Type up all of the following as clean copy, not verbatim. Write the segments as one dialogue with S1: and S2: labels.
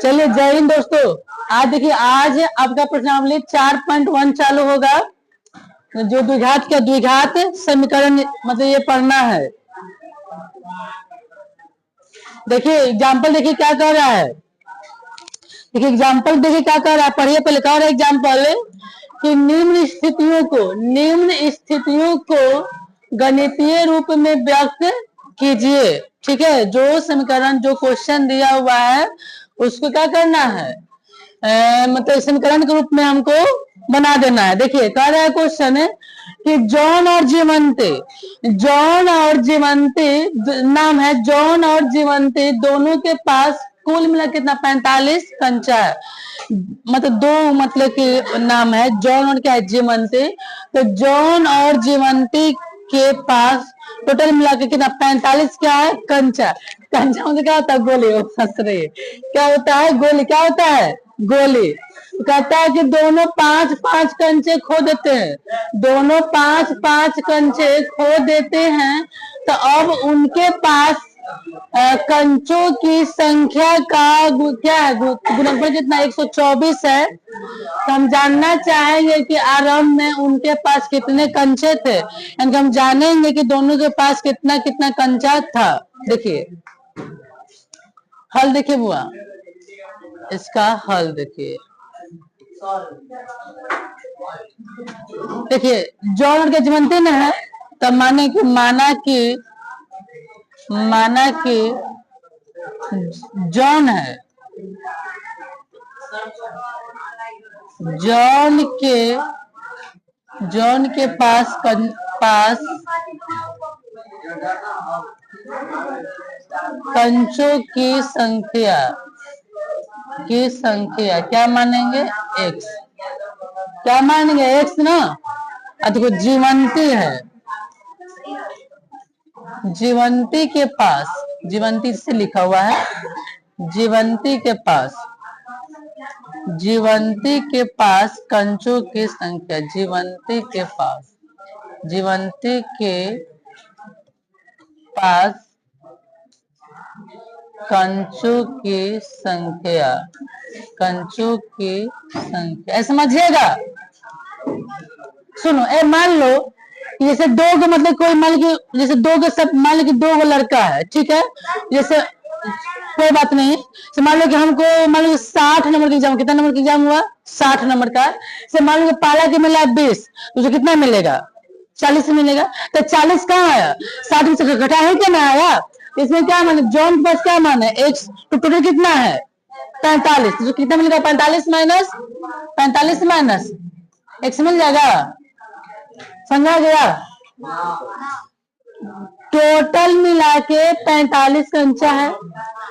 S1: चलिए जय हिंद दोस्तों। आज देखिए, आज आपका प्रश्नावली 4.1 चालू होगा। जो द्विघात का द्विघात समीकरण मतलब ये पढ़ना है। देखिए एग्जाम्पल, देखिए क्या कह रहा है। देखिए एग्जाम्पल, देखिए क्या कह रहा है, पढ़िए पहले। कह रहा है एग्जाम्पल कि निम्न स्थितियों को गणितीय रूप में व्यक्त कीजिए। ठीक है, जो समीकरण, जो क्वेश्चन दिया हुआ है उसको क्या करना है, मतलब समीकरण के रूप में हमको बना देना है। देखिए कह रहा है क्वेश्चन है कि जॉन और जीवंती नाम है। जॉन और जीवंती दोनों के पास कुल मिला कितना 45 कंचा है। मतलब दो, मतलब कि नाम है जॉन और क्या है, जीवंती। तो जॉन और जीवंती के पास टोटल मिला के कितना 45 क्या है, कंचा। कंचा मतलब क्या होता है, गोली। हंस रही है, क्या होता है, गोली। क्या होता है, गोली। कहता है कि दोनों 5-5 कंचे खो देते हैं। दोनों 5-5 कंचे खो देते हैं। तो अब उनके पास कंचों की संख्या का क्या है, गुणनफल कितना 124 है। तो हम जानना चाहेंगे कि आरंभ में उनके पास कितने कंचे थे, यानी हम जानेंगे कि दोनों के पास कितना कितना कंचा था। देखिए हल देखिए बुआ, इसका हल देखिए। देखिए जॉन के जीवंती न है, तब माना कि जॉन है। जॉन के पास कंचों की संख्या क्या मानेंगे, x। क्या मानेंगे, x ना। देखो जीवंती है, जीवंती के पास, जीवंती से लिखा हुआ है, जीवंती के पास कंचों की संख्या, जीवंती के पास कंचों की संख्या, ऐसे समझिएगा। सुनो, मान लो जैसे दो गो, मतलब कोई मान लो कि जैसे दो गो, सब मान लो कि दो गो लड़का है, ठीक है। जैसे कोई बात नहीं, तो मान लो कि हमको, मान लो 60 नंबर का एग्जाम, कितना नंबर का एग्जाम हुआ, 60 नंबर का। से मान लो कि पाला के मिला 20, तो उसे कितना मिलेगा, 40 मिलेगा। तो 40 कहाँ आया, 60 में से घटा है क्या ना आया। इसमें क्या माने, जॉन के पास क्या माने, x। तो टोटल कितना है 45, तो कितना मिलेगा, 45 माइनस x मिल जाएगा। समझा गया। टोटल मिला के 45 कंचा है।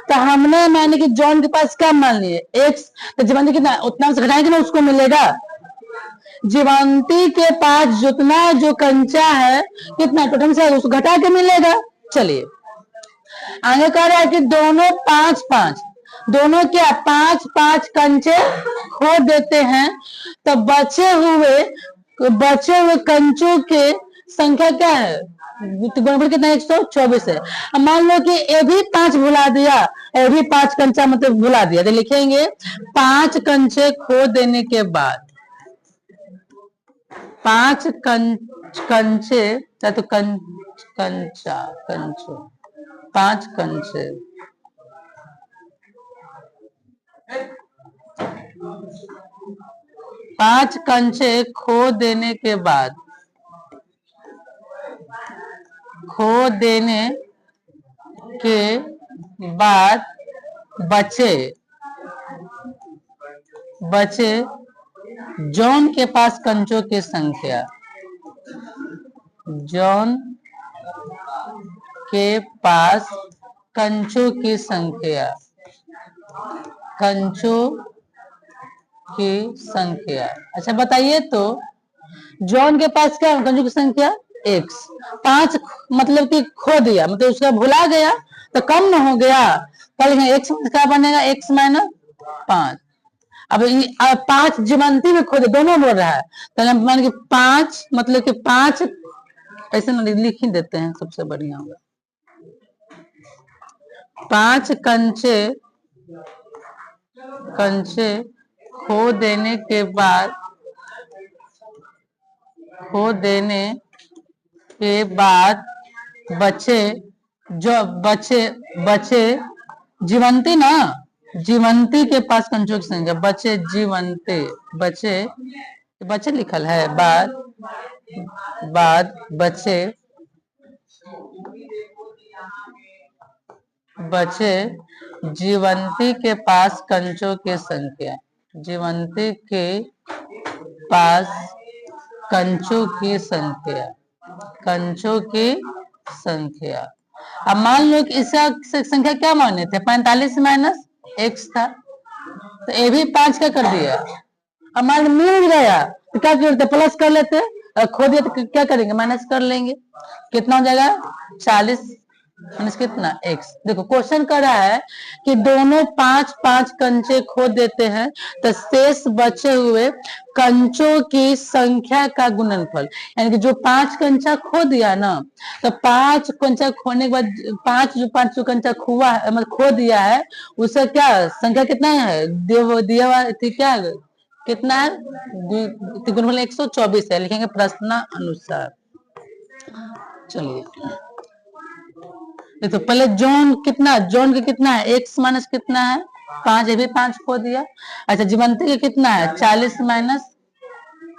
S1: तो हमने माने कि जॉन के पास क्या मान लिए, x। तो जीवंती कितना, उतना से घटाएंगे ना, उसको मिलेगा। जीवंती के पास जितना जो कंचा है, कितना टोटल से उसको घटा के मिलेगा। चलिए आगे कह रहा है कि दोनों 5-5, दोनों क्या 5-5 कंचे खो देते हैं। तो बचे हुए कंचों के संख्या क्या है, गुणनफल कितना 124 है। अब मान लो कि ये भी 5 भुला दिया, ये भी 5 कंचा मतलब भुला दिया, तो लिखेंगे 5 कंचे खो देने के बाद, 5 कंचे, तो कंचो 5 कंचे, 5 कंचे खो देने के बाद, बचे जॉन के पास कंचों की संख्या, जॉन के पास कंचों की संख्या। अच्छा बताइए तो, जॉन के पास क्या कंचों की संख्या, x। 5 मतलब कि खो दिया, मतलब उसका भुला गया, तो कम न हो गया। कल x क्या बनेगा, x माइनस 5। अब 5 जीवंती में खो दे, दोनों बोल रहा है। तो मान के 5 मतलब कि 5 ऐसे ना लिख ही देते हैं, सबसे बढ़िया होगा। 5 कंचे खो देने के बाद बचे जीवंती ना, जीवंती के पास कंचों की संख्या, बचे लिखल है, बाद बचे जीवंती के पास कंचों की संख्या, जीवंती के पास कंचों की संख्या। अब मान लो कि इसका संख्या क्या माने थे, 45 माइनस x था, तो ये भी 5 का कर दिया। अब मान मिल गया तो क्या करते, प्लस कर लेते, खो दिया तो क्या करेंगे, माइनस कर लेंगे। कितना हो जाएगा 40 माइनस कितना x। देखो क्वेश्चन कर रहा है कि दोनों 5 कंचे खो देते हैं तो शेष बचे हुए कंचों की संख्या का गुणनफल, यानी कि जो 5 कंचा खो दिया ना, तो 5 कंचा खोने के बाद 5 कंचा खोआ मतलब खो दिया है, उसका क्या संख्या कितना है दिया हुआ क्या कितना है, गुणनफल 124 है, लिखेंगे प्रश्न अनुसार। चलिए तो पहले जोन का कितना है, x माइनस कितना है 5, ये भी 5 खो दिया। अच्छा जीवंती का कितना है 40 माइनस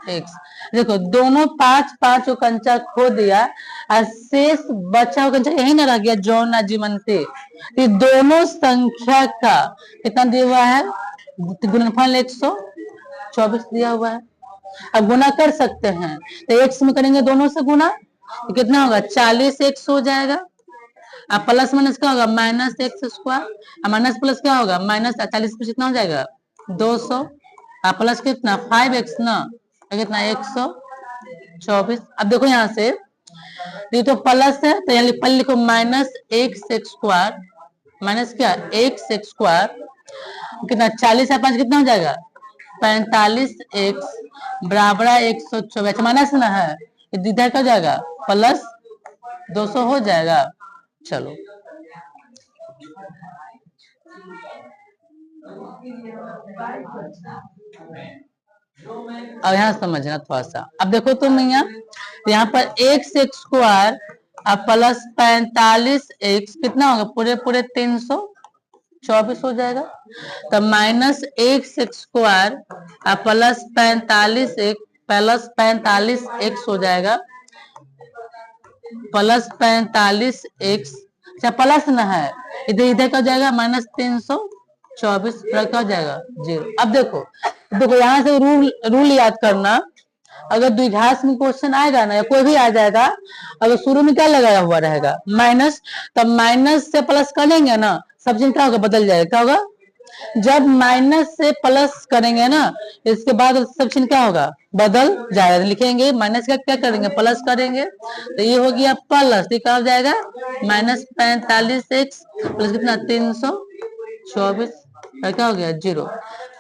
S1: x। देखो दोनों 5 को कंचा खो दिया और शेष बचा हुआ कंचा यही ना रह गया जौन और जीवंती, ये दोनों संख्या का कितना दिया हुआ है, गुणनफल 124 दिया हुआ है। अब गुना कर सकते हैं तो x में करेंगे दोनों से गुना, तो कितना होगा 40 x हो जाएगा। अब प्लस माइनस क्या होगा minus x square, minus plus क्या होगा माइनस 40 पे कितना हो जाएगा 200, प्लस कितना 5x ना, कितना 124। अब देखो यहाँ से ये तो प्लस है तो यहाँ पहले लिखो माइनस एक्स स्क्वायर, माइनस क्या एक्स स्क्वायर, कितना 40 है 5 कितना हो जाएगा 45x बराबर 124, माइनस ना है इधर का जाएगा प्लस 200 हो जाएगा। चलो अब यहाँ समझना थोड़ा सा। अब देखो तुम यहाँ पर एक्स स्क्वायर अब प्लस 45x कितना होगा पूरे 324 हो जाएगा, तब माइनस एक्स स्क्वायर अब प्लस 45x हो जाएगा, प्लस 45x, अच्छा प्लस ना है इधर का हो जाएगा माइनस 324 का हो जाएगा 0। अब देखो यहाँ से रूल याद करना, अगर द्विघात में क्वेश्चन आएगा ना या कोई भी आ जाएगा, अगर शुरू में क्या लगाया हुआ रहेगा माइनस, तब माइनस से प्लस करेंगे ना सब चीज क्या होगा बदल जाएगा, क्या होगा जब माइनस से प्लस करेंगे ना इसके बाद सब चीज क्या होगा बदल जाएगा, लिखेंगे माइनस का क्या करेंगे प्लस करेंगे, तो ये हो गया प्लस, ये क्या हो जाएगा माइनस 45x प्लस कितना 324 क्या हो गया 0।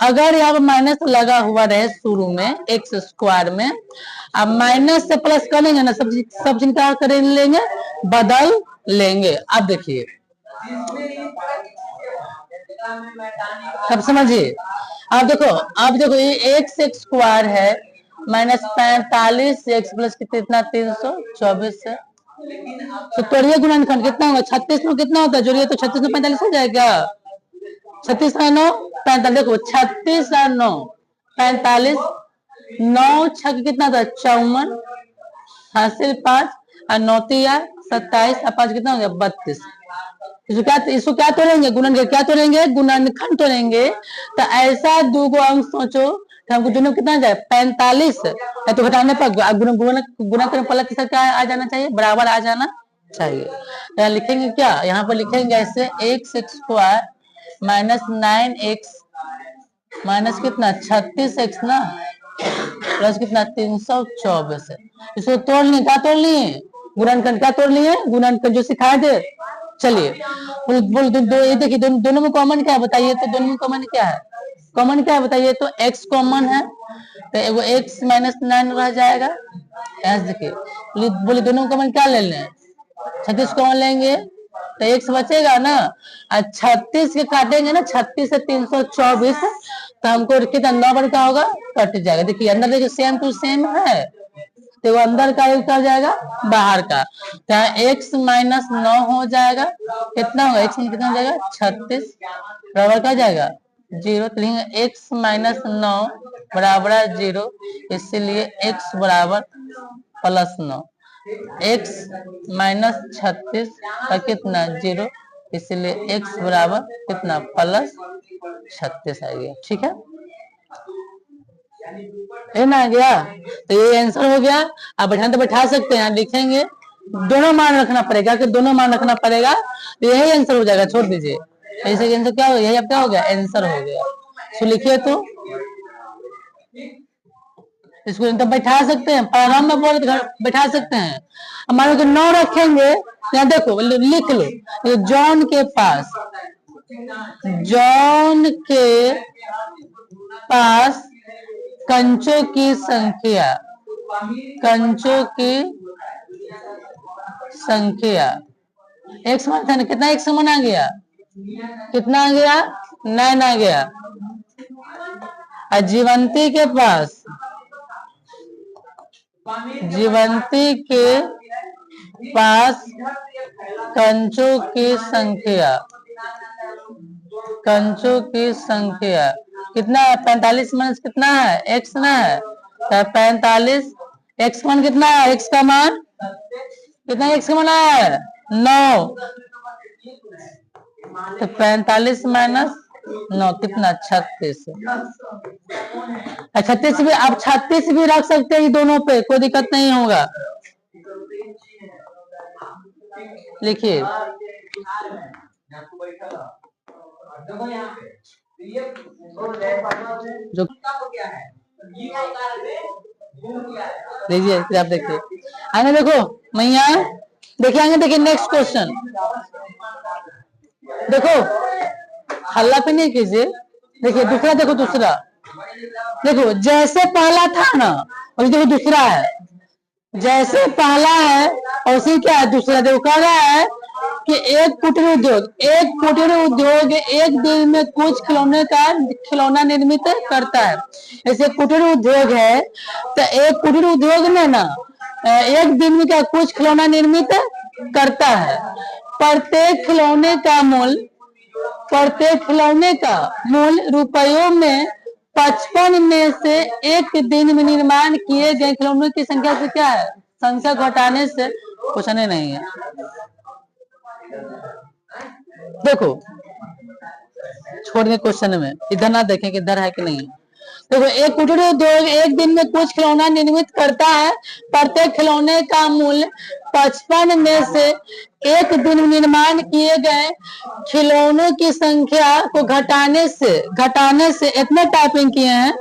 S1: अगर यहाँ पर माइनस लगा हुआ रहे शुरू में एक्स स्क्वायर में, अब माइनस से प्लस करेंगे ना सब चीज क्या कर लेंगे बदल लेंगे। अब देखिए सब समझिए, अब देखो ये एक्स स्क्वायर है माइनस 45x प्लस कितना 324 है, तो तोड़िए गुणनखंड कितना होगा 36 में कितना होता है जोड़िए तो 36 में 45 हो जाएगा, 36 और 9 45, देखो 36 और 9 45, 9 छक कितना था 54, हासिल 5 और 9 27 और 5 कितना हो गया 32। इसको क्या तोड़ेंगे गुणनखंड, क्या तोड़ेंगे गुणनखंड तोड़ेंगे, तो ऐसा दो अंक सोचो हमको दोनों कितना जाए 45 है, तो घटाने पर गुणा करने पर किसका क्या आ जाना चाहिए बराबर आ जाना चाहिए। तो यहाँ लिखेंगे क्या, यहाँ पर लिखेंगे ऐसे x square minus 9x minus कितना 36x ना प्लस कितना 324 है। इसको तोड़ लिए, क्या तोड़ लिए गुणनखंड, क्या तोड़ लिए गुणनखंड जो सिखाए थे। चलिए बोल ये देखिए दोनों में कॉमन क्या है बताइए, तो दोनों में कॉमन क्या है, कॉमन क्या है बताइए, तो x कॉमन है तो वो x माइनस 9 रह जाएगा। ऐसे देखिए बोले दोनों कॉमन क्या ले लें 36 कॉमन लेंगे तो x बचेगा ना। 36 के काटेंगे ना, 36 से 324, तो हमको कितना 9 बार का होगा, कट जाएगा। देखिए अंदर देखिए सेम टू सेम है, तो वो अंदर का उतर जाएगा बाहर का, तो x माइनस 9 हो जाएगा। कितना होगा, x में कितना हो जाएगा 36 बराबर क्या जाएगा 0, तो लिखेंगे x माइनस 9 बराबर 0, इसलिए x बराबर प्लस 9। x माइनस 36 का कितना 0, इसलिए x बराबर कितना प्लस 36 आ गया। ठीक है, ये ना आ गया, तो ये आंसर हो गया। आप बैठा तो बैठा सकते हैं, लिखेंगे दोनों मान रखना पड़ेगा, कि दोनों मान रखना पड़ेगा, तो यही आंसर हो जाएगा, छोड़ दीजिए। ऐसे आंसर क्या हो गया, यही अब क्या हो गया, आंसर हो गया। तो लिखिए, तो इसको तो बैठा सकते हैं, पैराग्राफ में बोले तो घर बैठा सकते हैं। हमारे को 9 रखेंगे, यहाँ देखो लिख लो, जॉन के पास, जॉन के पास कंचों की संख्या, कंचों की संख्या x मान था ना, कितना x मान आ गया, कितना आ गया 9 आ गया। जीवंती के पास, जीवंती के पास कंचों की संख्या, कंचों की संख्या कितना है, 45 माइनस कितना है x ना है, तो 45, x मान कितना है, x का मान कितना, x का मान है 9, तो 45 माइनस 9 कितना 36। 36 भी आप 36 भी रख सकते हैं दोनों पे, कोई दिक्कत नहीं होगा। लिखिए जो देखिए, फिर आप देखिए आगे, देखो मैया देखिए आगे, देखिए नेक्स्ट क्वेश्चन, देखो हल्ला पे नहीं कीजिए। देखिए दूसरा, देखो दूसरा, देखो जैसे पहला था ना, और देखो दूसरा है, जैसे पहला है और उसी क्या है दूसरा। देखो कह रहा है कि एक कुटीर उद्योग, एक कुटीर उद्योग एक दिन में कुछ खिलौने का खिलौना निर्मित करता है। जैसे कुटीर उद्योग है, तो एक कुटीर उद्योग में ना एक दिन में क्या कुछ खिलौना निर्मित करता है। प्रत्येक खिलौने का मूल्य, प्रत्येक खिलौने का मूल्य रुपयों में 55 में से एक दिन में निर्माण किए गए खिलौनों की संख्या से क्या है, संख्या घटाने से कुछ नहीं है। देखो छोड़ दे क्वेश्चन में, इधर ना देखें कि इधर है कि नहीं। देखो एक कुटीर उद्योग एक दिन में कुछ खिलौना निर्मित करता है, प्रत्येक खिलौने का मूल्य 55 में से एक दिन में निर्माण किए गए खिलौनों की संख्या को घटाने से इतने टाइपिंग किए हैं,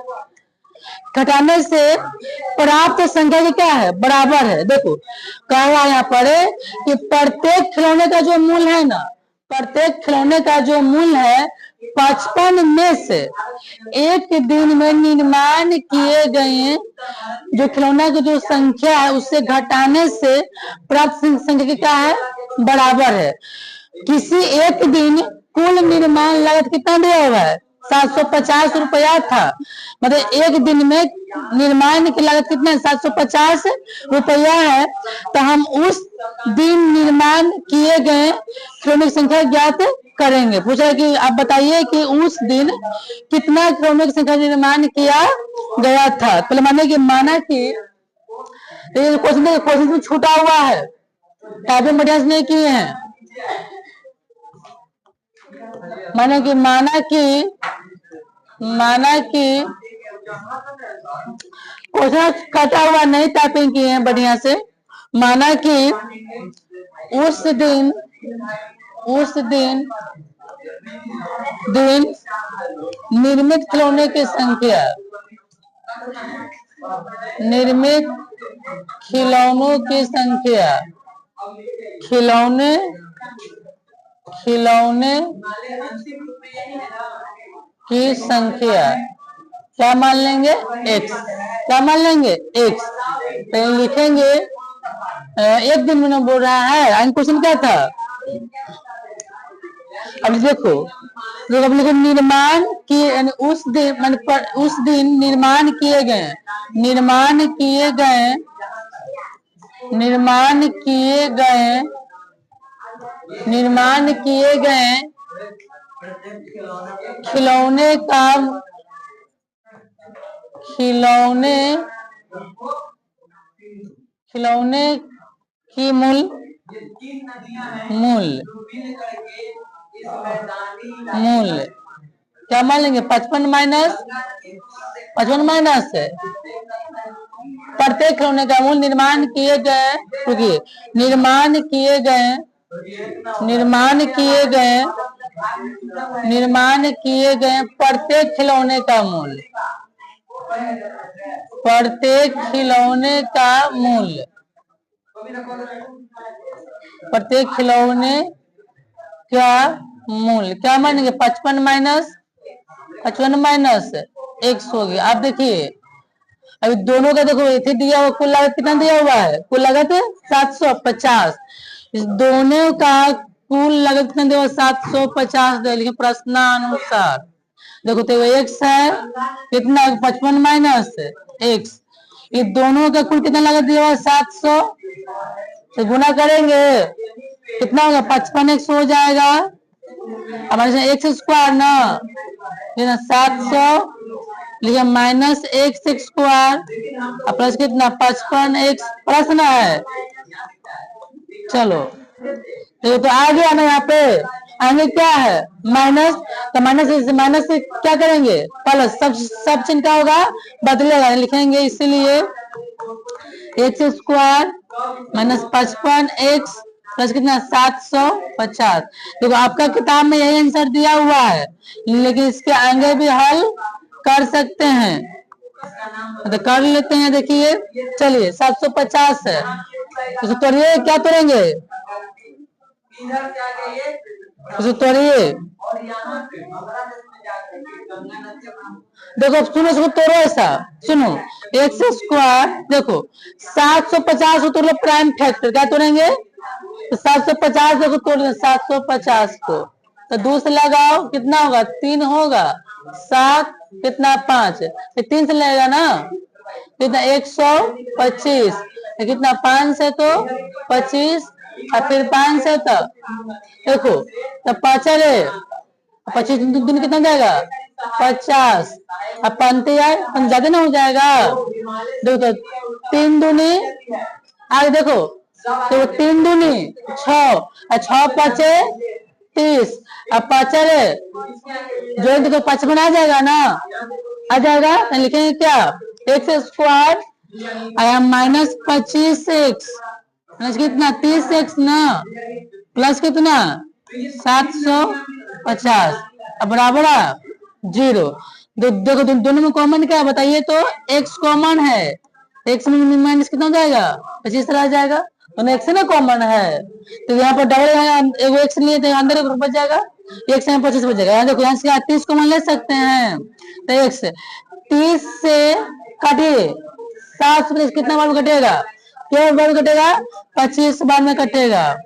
S1: घटाने से प्राप्त संख्या की क्या है, बराबर है। देखो कह रहा है यहाँ पर कि प्रत्येक खिलौने का जो मूल्य है ना, प्रत्येक खिलौने का जो मूल्य है 55 में से एक दिन में निर्माण किए गए जो खिलौना की जो संख्या है उससे घटाने से प्राप्त संख्या की क्या है, बराबर है। किसी एक दिन कुल निर्माण लागत कितना दिया हुआ है, 750 रुपया था, मतलब एक दिन में निर्माण की लागत कितना है, 750 रुपया है। तो हम उस दिन निर्माण किए गए खिलौने की संख्या ज्ञात करेंगे। पूछा कि आप बताइए कि उस दिन कितना खिलौने की संख्या निर्माण किया गया था। पहले माने कि माना कि क्वेश्चन में छूटा हुआ है, टाइपिंग बढ़िया से नहीं किए हैं। माना कि क्वेश्चन कटा हुआ नहीं टाइपिंग किए हैं बढ़िया से। माना कि उस दिन निर्मित खिलौने की संख्या, निर्मित खिलौनों की संख्या, खिलौने की संख्या क्या मान लेंगे, x। क्या मान लेंगे, x। तो लिखेंगे एक दिन में बोल रहा है, क्वेश्चन क्या था, अब देखो, तो अब लोग निर्माण किए, यानी उस दिन, मान उस दिन निर्माण किए गए, निर्माण किए गए, निर्माण किए गए, निर्माण किए गए खिलौने का, खिलौने, खिलौने की मूल्य मूल्य क्या मान लेंगे? 55 माइनस 55 माइनस है प्रत्येक खिलौने का मूल्य निर्माण किए गए, रुकिए, निर्माण किए गए, निर्माण किए गए, निर्माण किए गए प्रत्येक खिलौने का मूल्य, प्रत्येक खिलौने का मूल्य, प्रत्येक खिलौने का मूल्य क्या मानेंगे? 55 माइनस 55 माइनस 100 हो गया। आप देखिए, अभी दोनों का देखो, इथे दिया हुआ कुल लागत कितना दिया हुआ है? कुल लागत 750। इस दोनों का कुल लागत कितना दिया हुआ? 750 दे, लेकिन प्रश्नानुसार देखो तो एक्स है कितना? 55 माइनस एक्स, ये दोनों का कुल कितना लागत दिया हुआ? 700, तो गुना करेंगे कितना होगा? 55 एक्स हो जाएगा हमारे से एक्स स्क्वायर ना, 700 लिखे माइनस एक्स स्क्वायर प्लस कितना? 55 एक्स प्रश्न है। चलो तो आ गया ना, यहाँ पे आगे क्या है? माइनस, तो माइनस से क्या करेंगे? प्लस, सब चिन्ह क्या होगा? बदलेगा, लिखेंगे इसीलिए x square minus 55 x plus कितना? 750। देखो आपका किताब में यही आंसर दिया हुआ है, लेकिन इसके आगे भी हल कर सकते हैं, तो कर लेते हैं। देखिए, चलिए 750 है, तो तोड़िए, क्या तोड़ेंगे? तो तोड़िए, देखो सुनो, इसको तोड़ो, ऐसा सुनो, एक्स स्क्वायर देखो 750 को तोड़ लो, प्राइम फैक्टर क्या तोड़ेंगे? तो 750 देखो तोड़ 750 को, तो 2 से लगाओ कितना होगा? 3 होगा, 7 कितना? 5, 3 से लगेगा ना, कितना? 125, कितना? 5 से तो 25 और फिर 5 से तो देखो, तो 5 है 25 दिन कितना जाएगा? 50, अब 5 आए ज्यादा ना हो जाएगा? देखो 3 दूनी, आगे देखो, तो 3 दूनी 6 और 6 5 30, अब 5 जो देखो 55 आ जाएगा ना, आ जाएगा, लिखेंगे क्या? एक्स स्क्वायर आया माइनस 25 एक्स प्लस कितना? 30 एक्स ना, प्लस कितना? 750 अब बराबर 0। देखो दोनों में कॉमन क्या है बताइए? तो एक्स कॉमन है, एक्स में माइनस कितना हो जाएगा? 25 तरह आ जाएगा, तो एक्स ना कॉमन है, तो यहाँ पर डबल एगो एक्स लिए तो अंदर एक बच जाएगा, एक्स में 25 बच जाएगा। देखो यहाँ से 30 कॉमन ले सकते हैं, तो एक्स 30 से काटिए 7 से कितना बार में कटेगा? क्यों बार में कटेगा? 25 बार में कटेगा।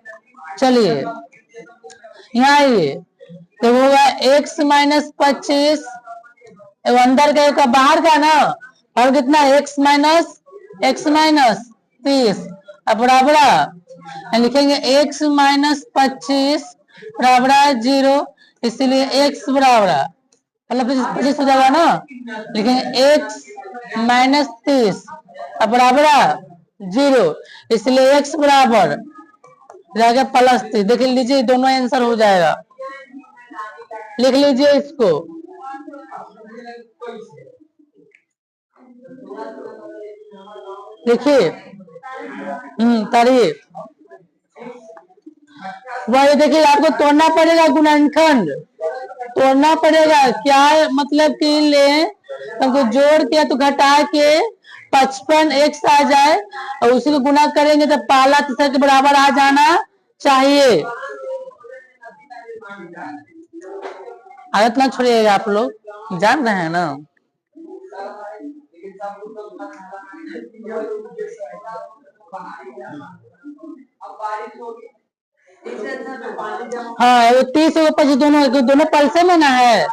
S1: चलिए यहाँ आइए, तो होगा एक्स माइनस 25, अंदर का बाहर का ना, और कितना? एक्स माइनस 30 अब बराबर लिखेंगे एक्स माइनस 25 बराबर 0, इसीलिए एक्स बराबर मतलब 25 हो जाएगा ना, लिखेंगे एक्स माइनस 30 अब बराबर 0, इसलिए एक्स बराबर जाएगा प्लस 30। देख लीजिए दोनों आंसर हो जाएगा, लिख लीजिए इसको। देखिए तारीफ वही, देखिए आपको तोड़ना पड़ेगा, गुणनखंड तोड़ना पड़ेगा, क्या मतलब कि ले हमको जोड़ के तो घटा के 55 एक्स आ जाए और उसी को गुना करेंगे तो पहला तीसरा के बराबर आ जाना चाहिए। आदत ना छोड़िएगा, आप लोग जान रहे हैं ना। हाँ वो 30 और 25 दोनों दोनों पल्से में ना है,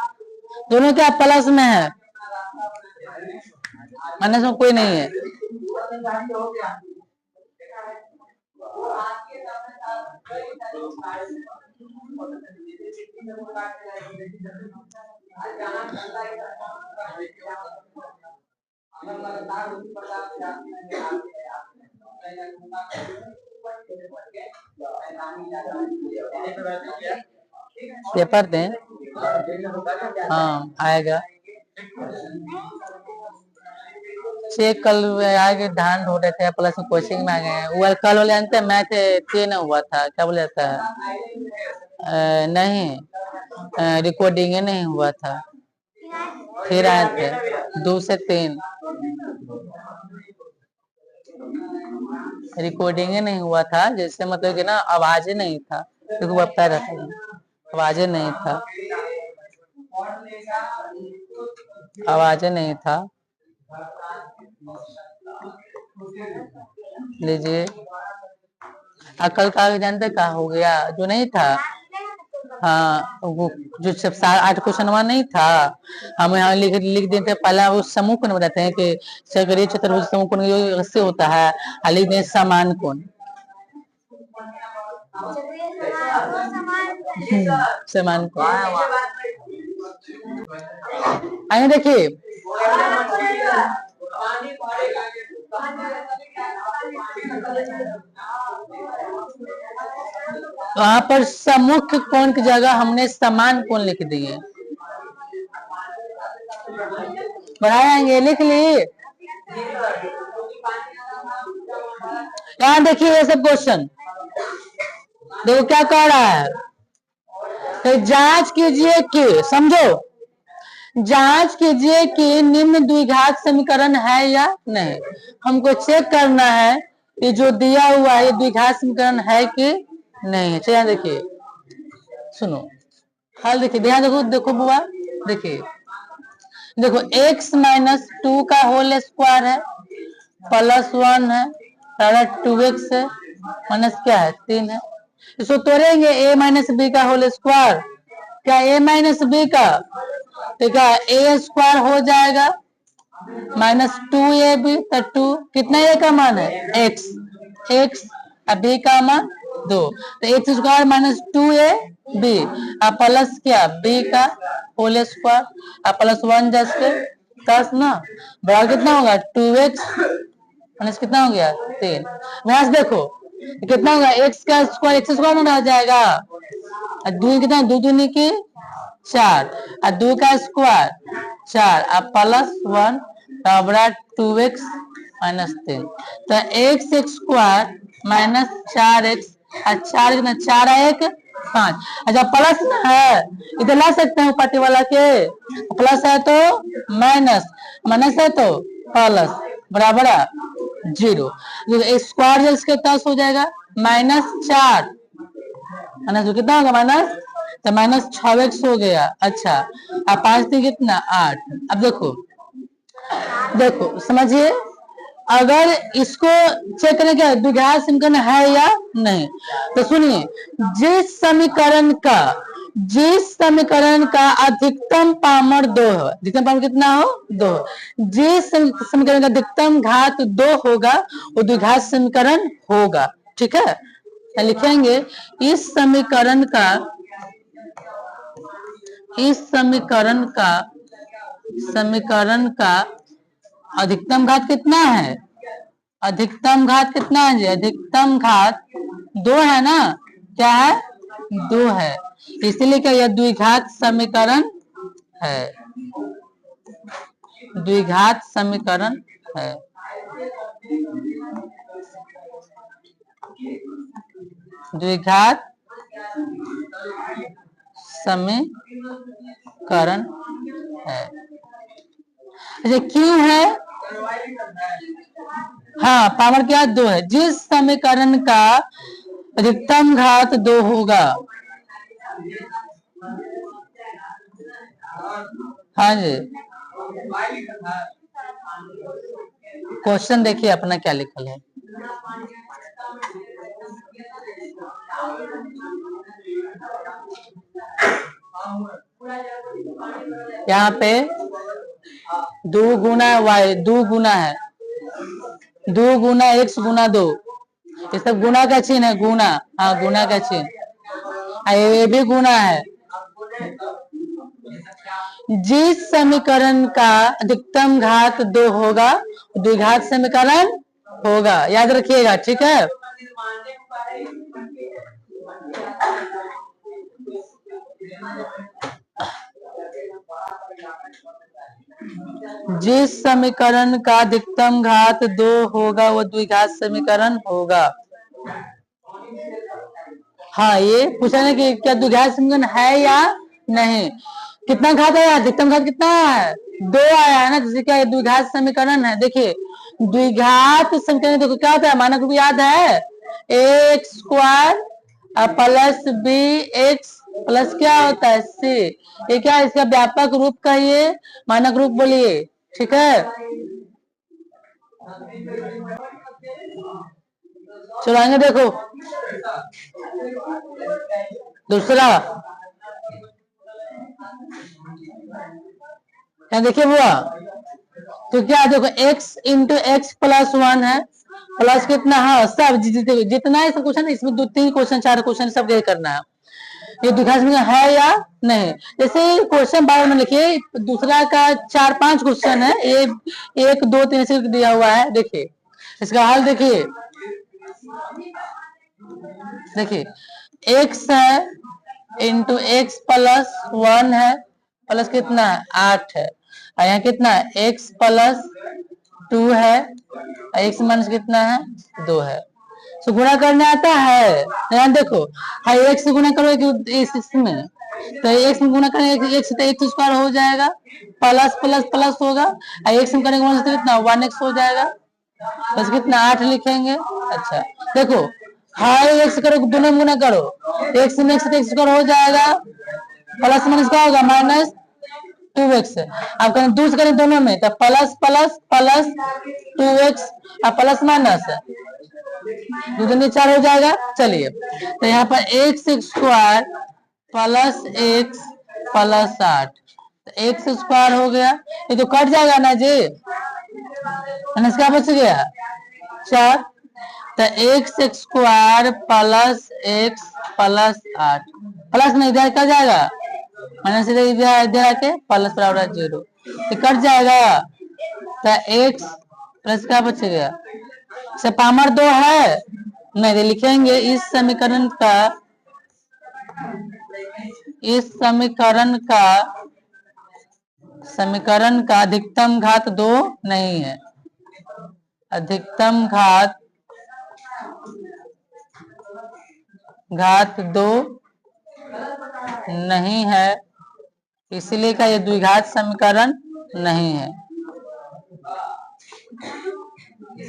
S1: दोनों क्या प्लस में है, माइनस में कोई नहीं है। पेपर दें, हाँ आएगा, चेक कल आगे धान ढूंढ रहे थे प्लस में कोचिंग में आ गए हैं। वो कल वाले जानते हैं मैथ 3 हुआ था, क्या बोला जाता है, नहीं रिकॉर्डिंग नहीं हुआ था, फिर आए थे 2 से 3 रिकॉर्डिंग नहीं हुआ था, जैसे मतलब कि ना आवाज नहीं था, क्योंकि वो बता रहा था आवाज नहीं था, आवाज नहीं था। लीजिए अकल का जानते क्या हो गया, जो नहीं था, हाँ वो जो सब 8 क्वेश्चन वहां नहीं था, हम यहाँ लिख देते पहला वो समूह कोण बताते हैं कि सगरीय चतुर्भुज समूह कोण से होता है, लिख दें समान कोण, समान कोण। आइए देखिए वहां पर सम्मुख कोण की जगह हमने समान कोण लिख दिए, बढ़ाएंगे, लिख लिए। यहाँ देखिए ये सब क्वेश्चन देखो क्या कह रहा है, तो जांच कीजिए कि, समझो, जांच कीजिए कि निम्न द्विघात समीकरण है या नहीं। हमको चेक करना है कि जो दिया हुआ है द्विघात समीकरण है कि नहीं है। चलिए देखिए, सुनो हल देखिए, ध्यान देखो, देखो बुआ देखिए, देखो x माइनस 2 का होल स्क्वायर है, प्लस 1 है, 2x है, माइनस क्या है 3 है, इसको तोड़ेंगे a माइनस बी का होल स्क्वायर, क्या a माइनस बी का, तो क्या a स्क्वायर हो जाएगा माइनस 2ab, तो 2 कितना a का मान है x, x अब b का मान 2, तो x square minus 2ab plus क्या b का होल स्क्वायर प्लस 1 जैसे 10 ना, बराबर कितना होगा 2x माइनस कितना हो गया 3। वहां से देखो कितना होगा x का स्क्वायर एक्स स्क्वायर में रह जाएगा, दो कितना, दो दूनी की 4 और 2 का स्क्वायर 4 और प्लस 1 बराबर 2x माइनस 3, तो x स्क्वायर माइनस 4x और 4 कितना 4 1 5, अच्छा प्लस है इधर ला सकते हैं पार्टी वाला के, प्लस है तो माइनस, माइनस है तो प्लस, बराबर 0, स्क्वायर जो इसके 10 हो जाएगा माइनस 4 माइनस कितना होगा माइनस, तो माइनस 6x हो गया। अच्छा अब 5 थी कितना 8। अब देखो देखो समझिए, अगर इसको चेक करें क्या द्विघात समीकरण है या नहीं, तो सुनिए, जिस समीकरण का अधिकतम पामर 2 है, अधिकतम पामर कितना हो 2, जिस समीकरण का अधिकतम घात 2 होगा वो द्विघात समीकरण होगा, ठीक है। लिखेंगे इस समीकरण का अधिकतम घात कितना है, अधिकतम घात कितना है जी, अधिकतम घात 2 है ना, क्या है 2 है, इसलिए क्या यह द्विघात समीकरण है, द्विघात समीकरण है, द्विघात समीकरण है। अच्छा क्यों है, हाँ पावर क्या 2 है, जिस समीकरण का अधिकतम घात 2 होगा, हाँ जी क्वेश्चन देखिए अपना क्या लिखल है, यहाँ पे 2 गुना y, 2 गुना है, 2 गुना x गुना 2, ये सब गुना का चिन्ह है, गुना, हाँ गुना का चिन्ह, ये भी गुना है। जिस समीकरण का अधिकतम घात 2 होगा द्विघात समीकरण होगा, याद रखिएगा, ठीक है। जिस समीकरण का अधिकतम घात 2 होगा वो द्विघात समीकरण होगा। हाँ, ये पूछा ना कि क्या द्विघात समीकरण है या नहीं। कितना घात है, अधिकतम घात कितना है, 2 आया है ना, जैसे क्या द्विघात समीकरण है। देखिए द्विघात समीकरण देखो क्या होता है, मानक रूप याद है, X square plus B X plus क्या होता है सी, ये क्या इसका व्यापक रूप कहिए, मानक रूप बोलिए, ठीक है। चलो आगे देखो दूसरा, क्या देखिए बुआ, तो क्या देखो x इंटू एक्स प्लस 1 है, प्लस कितना, हाँ सब जितना है सब क्वेश्चन, इसमें 2-3 क्वेश्चन 4 क्वेश्चन सब यही करना है। ये द्विघात समीकरण है या नहीं, जैसे क्वेश्चन बार में लिखिए, दूसरा का 4-5 क्वेश्चन है, 1 2 3 से दिया हुआ है। देखिए इसका हल देखिए, x है इंटू एक्स प्लस 1 है, प्लस कितना है 8 है, और यहाँ कितना है x प्लस 2 है, x माइनस कितना है 2 है। तो गुणा करने आता है, यहाँ देखो, हाँ x से गुणा करो इसमें, तो x में गुणा करेंगे x से एक्स स्क्वायर हो जाएगा, प्लस प्लस प्लस होगा, और x में करेंगे तो कितना 1x हो जाएगा, बस कितना 8 लिखेंगे। अच्छा देखो, हाँ x करो दोनों में गुणा करो, x में x स्क्वायर हो जाएगा, प्लस माइनस क्या होगा माइनस 2x, आप करें दूसरे करें दोनों में, तो plus plus plus 2x plus minus 2 दूनी 4 हो जाएगा। चलिए तो यहाँ पर x square plus x plus 8, तो x स्क्वायर हो गया, ये तो कट जाएगा ना जी, क्या बच गया 4, तो x square plus x plus 8, plus नहीं इधर कट जाएगा, माइनस इधर आके प्लस बराबर 0, तो कट जाएगा, तो x प्लस क्या बच गया, से पामर 2 है नहीं, लिखेंगे इस समीकरण का अधिकतम घात 2 नहीं है, अधिकतम घात 2 नहीं है, इसलिए का ये द्विघात समीकरण नहीं है,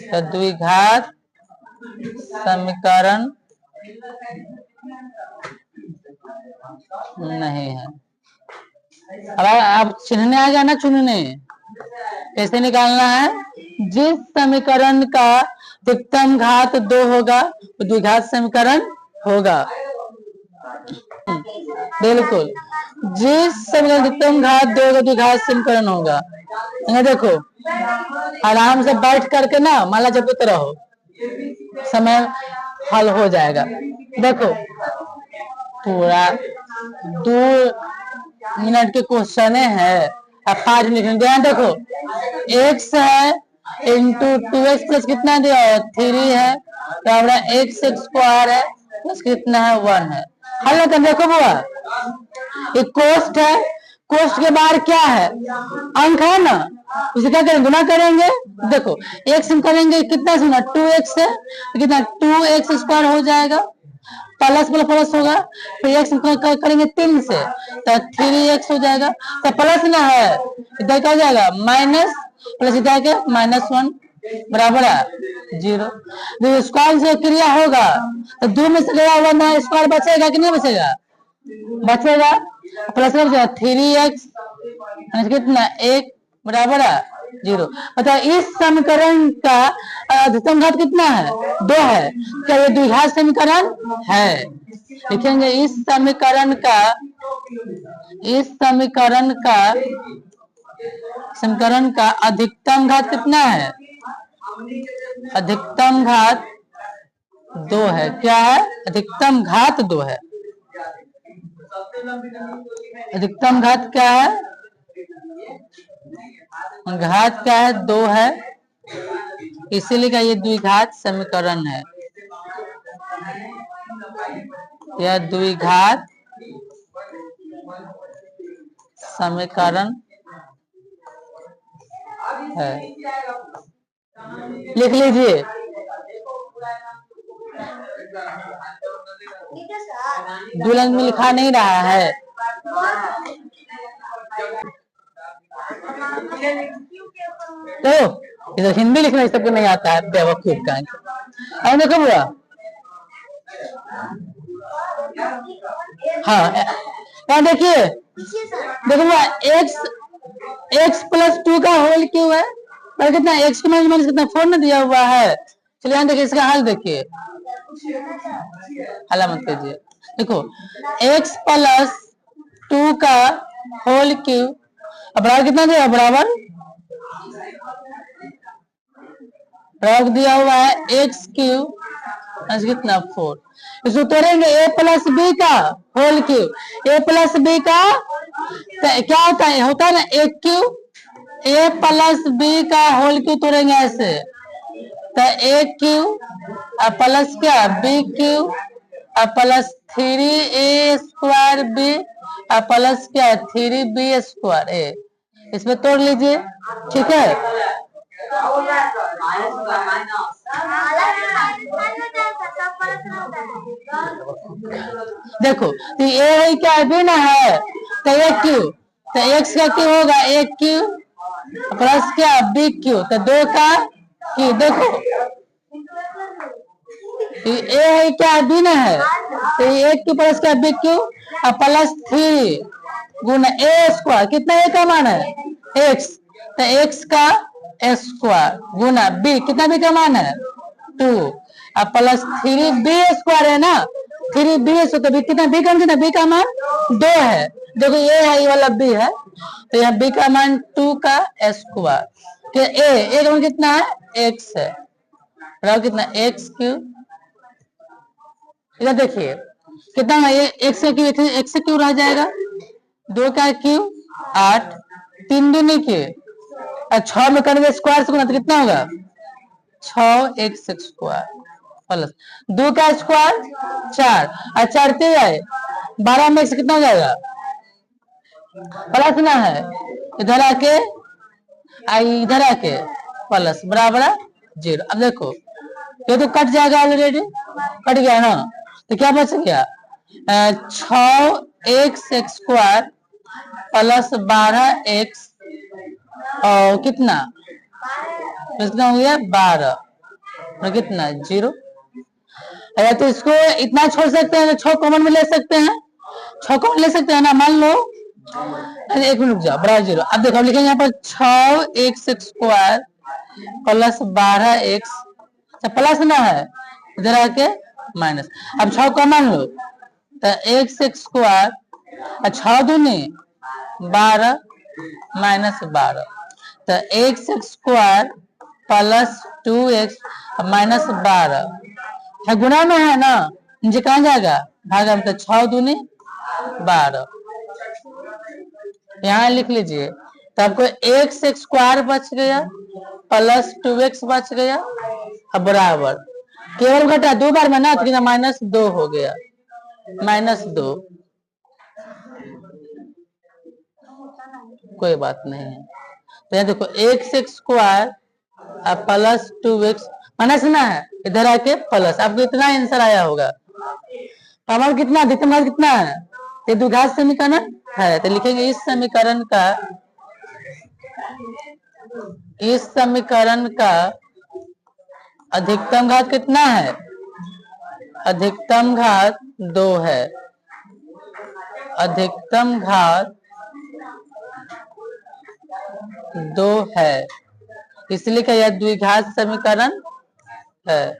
S1: तो द्विघात समीकरण नहीं है। अब आप चिन्हने आ गया ना, चुनने कैसे निकालना है, जिस समीकरण का अधिकतम घात 2 होगा वो द्विघात समीकरण होगा, बिल्कुल, जिस समीकरण अधिकतम घात 2 होगा द्विघात समीकरण होगा। देखो आराम से बैठ करके ना माला जपते रहो, समय हल हो जाएगा। देखो पूरा 2 मिनट के क्वेश्चन है, अब 5 लिखेंगे। यहाँ देखो x है इंटू 2x प्लस कितना दिया है 3 है, तो हमारा x स्क्वायर है प्लस कितना है 1 है। हल कर देखो बुआ, ये कोष्ठ है, कोष्ठ के बाहर क्या है अंक है ना, उसे क्या करेंगे गुना करेंगे। देखो x में करेंगे कितना सुना 2x है, कितना 2x स्क्वायर हो जाएगा, प्लस प्लस प्लस होगा, फिर x करेंगे 3 से तो 3x हो जाएगा, तो प्लस ना है इधर क्या जाएगा माइनस, प्लस इधर के -1 बराबर है 0। जो स्क्वायर से क्रिया होगा तो 2 में से गया हुआ ना स्क्वायर बचेगा कि नहीं बचेगा, बचेगा, प्लस में बचेगा 3x कितना 1 बराबर है 0। मतलब इस समीकरण का अधिकतम घात कितना है 2 है, क्या ये द्विघात समीकरण है, लिखेंगे इस समीकरण का अधिकतम घात कितना है? अधिकतम घात 2 है। क्या है? अधिकतम घात 2 है। अधिकतम घात क्या है? घात क्या है? 2 है, इसीलिए का ये द्विघात समीकरण है। यह द्विघात समीकरण है। लिख लीजिए। दुल्हन में लिखा नहीं रहा है। तो इधर हिंदी लिखना इस सबको नहीं आता है, बेवकूफ का। अरे कब हुआ? हाँ, यहाँ देखिए, देखो x प्लस 2 का होल क्यों है? और कितना x के माइनस कितना 4 ना दिया हुआ है। चलिए यहाँ देखिए, इसका हल देखिए, हला मत कीजिए। देखो x प्लस 2 का होल क्यू बराबर कितना दिया? बराबर दिया हुआ है x क्यू कितना 4। इसको तोड़ेंगे a प्लस बी का whole cube. a plus B का क्या होता है ना एक क्यू। a प्लस बी का होल क्यू तोड़ेंगे ऐसे, तो a क्यू प्लस क्या B cube plus 3a square B plus क्या 3b स्क्वायर a। इसमें तोड़ लीजिए, ठीक है। देखो तो ये है क्या बी ना है, तो ये क्यू, तो एक्स का क्यू होगा ए क्यू प्लस क्या बी क्यू, तो 2 का क्यू। देखो ए है क्या बी ना है, तो ए क्यू प्लस क्या बी क्यू प्लस 3 गुना ए स्क्वायर, कितना ए का मान है एक्स, तो एक्स का स्क्वायर गुना बी, कितना बी का मान है 2 प्लस 3b स्क्वायर है ना, 3b तो बी कितना बी का मान 2 है। देखो ये है, ये वाला बी है, तो यहाँ बी का मान 2 का स्क्वायर। ए का मान कितना है x है, बराबर कितना x क्यूब। इधर देखिए कितना है ये x का क्यूब, x से क्यूब रह जाएगा, 2 का क्यूब 8, 3 दूनी के 6 में करेंगे स्क्वायर से गुना तो कितना होगा 6x स्क्वायर प्लस 2 का स्क्वायर 4 और 4 ते आए 12 में से कितना हो जाएगा प्लस ना है, इधर आके इधर आके प्लस बराबर 0। अब देखो ये तो कट जाएगा, ऑलरेडी कट गया ना, तो क्या बच गया 6x स्क्वायर प्लस 12x और कितना हो गया 12 और कितना 0। अरे तो इसको इतना छोड़ सकते हैं, 6 कॉमन में ले सकते हैं, 6 कॉमन ले सकते हैं ना, मान लो। अरे 1 मिनट रुक जाओ, बराबर 0। अब देखो लिखेंगे यहाँ पर 6x square plus 12x, plus ना है इधर आके माइनस। अब 6 कॉमन लो तो x स्क्वायर 6 दूनी 12 माइनस 12, तो x square plus 2x minus 12 गुना में है ना, नीचे कहाँ जाएगा भागा में, तो 6 दूनी 12 यहाँ लिख लीजिए। तो आपको x स्क्वायर बच गया प्लस 2x बच गया, अब बराबर केवल घटा 2 बार में ना, तो -2 हो गया, -2 कोई बात नहीं है। तो यहाँ देखो x square plus 2x minus ना है, इधर आके प्लस, आपको इतना आंसर आया होगा। हमारा कितना अधिकतम कितना है, ये द्विघात समीकरण है, तो लिखेंगे इस समीकरण का अधिकतम घात कितना है, अधिकतम घात 2 है, अधिकतम घात 2 है, इसलिए क्या यह द्विघात समीकरण है।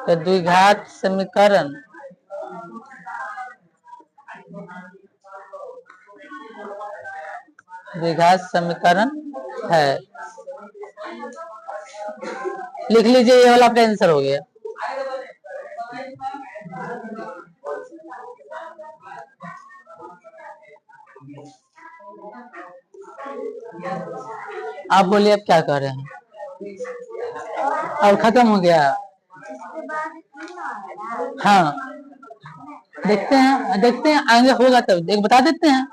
S1: तो द्विघात समीकरण द्विघात समीकरण है। लिख लीजिए, ये वाला आपका आंसर हो गया। आप बोलिए, अब क्या कर रहे हैं? और खत्म हो गया? हाँ, देखते हैं आगे होगा तब एक बता देते हैं।